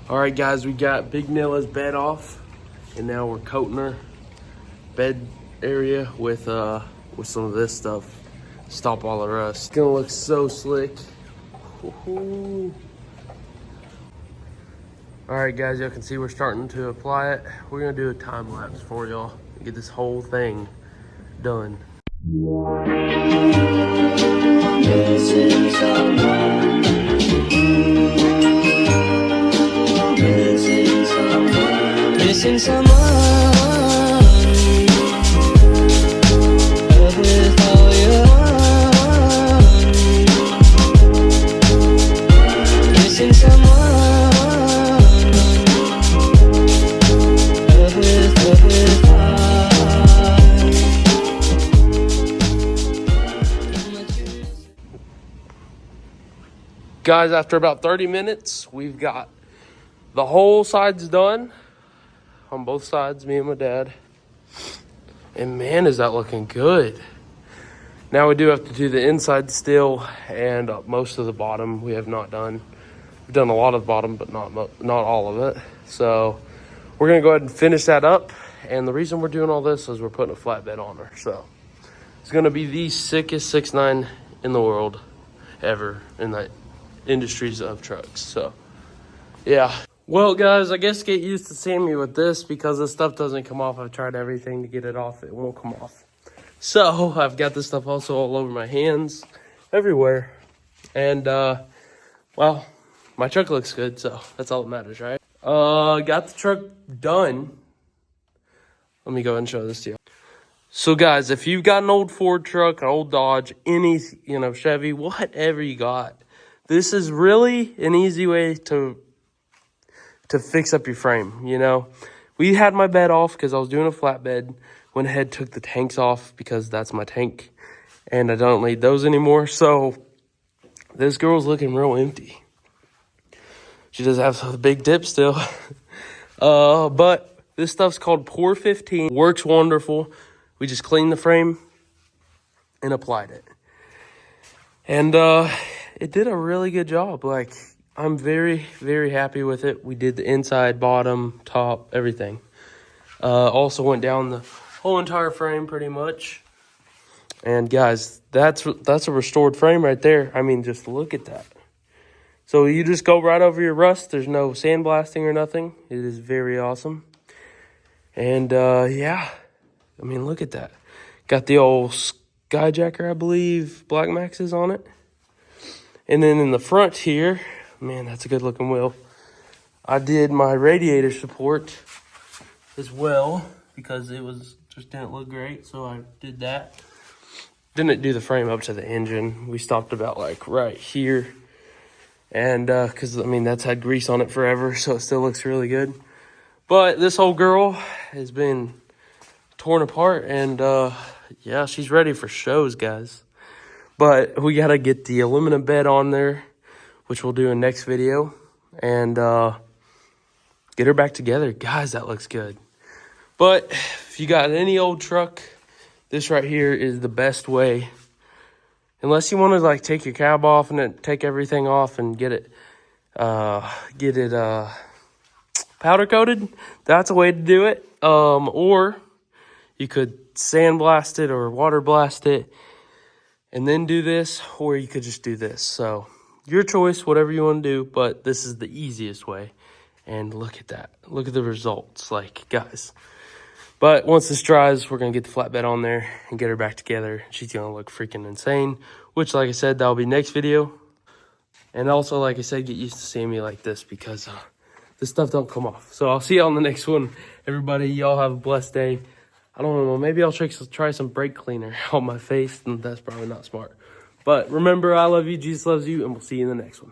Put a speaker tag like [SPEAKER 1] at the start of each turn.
[SPEAKER 1] All right, guys, we got Big Nilla's bed off, and now we're coating her bed area with some of this stuff. Stop all the rust. It's gonna look so slick. Woo-hoo. All right, guys, y'all can see we're starting to apply it. We're gonna do a time lapse for y'all and get this whole thing done.
[SPEAKER 2] Missing someone. Missing someone. Missing someone. Love with all your heart. Missing someone. Love with heart.
[SPEAKER 1] Guys, after about 30 minutes, we've got the whole sides done on both sides, me and my dad. And man, is that looking good. Now we do have to do the inside still, and most of the bottom we have not done. We've done a lot of the bottom, but not all of it. So we're gonna go ahead and finish that up. And the reason we're doing all this is we're putting a flatbed on her. So it's gonna be the sickest 6'9" in the world ever in the industries of trucks. So yeah. Well, guys, I guess get used to seeing me with this because this stuff doesn't come off. I've tried everything to get it off. It won't come off. So I've got this stuff also all over my hands, everywhere. And, well, my truck looks good, so that's all that matters, right? Got the truck done. Let me go ahead and show this to you. So, guys, if you've got an old Ford truck, an old Dodge, any, Chevy, whatever you got, this is really an easy way to fix up your frame. We had my bed off because I was doing a flatbed. Went ahead, took the tanks off because that's my tank, and I don't need those anymore. So this girl's looking real empty. She does have a big dip still. But this stuff's called Pour 15. Works wonderful. We just cleaned the frame and applied it. And it did a really good job. I'm very, very happy with it. We did the inside, bottom, top, everything. Also went down the whole entire frame pretty much. And guys, that's a restored frame right there. I mean, just look at that. So you just go right over your rust. There's no sandblasting or nothing. It is very awesome. And yeah, I mean, look at that. Got the old Skyjacker, I believe, Black Maxes on it. And then in the front here, man, that's a good looking wheel. I did my radiator support as well because it just didn't look great, so I did that. Didn't do the frame up to the engine. We stopped about right here, and because that's had grease on it forever, so it still looks really good. But this whole girl has been torn apart, and yeah, she's ready for shows, guys. But we gotta get the aluminum bed on there, which we'll do in next video, and get her back together. Guys, that looks good. But if you got any old truck, this right here is the best way. Unless you want to take your cab off and then take everything off and get it powder coated, that's a way to do it. Or you could sandblast it or water blast it and then do this, or you could just do this. So your choice, whatever you want to do, but this is the easiest way. And look at that. Look at the results, guys. But once this dries, we're going to get the flatbed on there and get her back together. She's going to look freaking insane, which, like I said, that'll be next video. And also, like I said, get used to seeing me like this because this stuff don't come off. So I'll see you on the next one. Everybody, y'all have a blessed day. I don't know, maybe I'll try some brake cleaner on my face, and that's probably not smart. But remember, I love you, Jesus loves you, and we'll see you in the next one.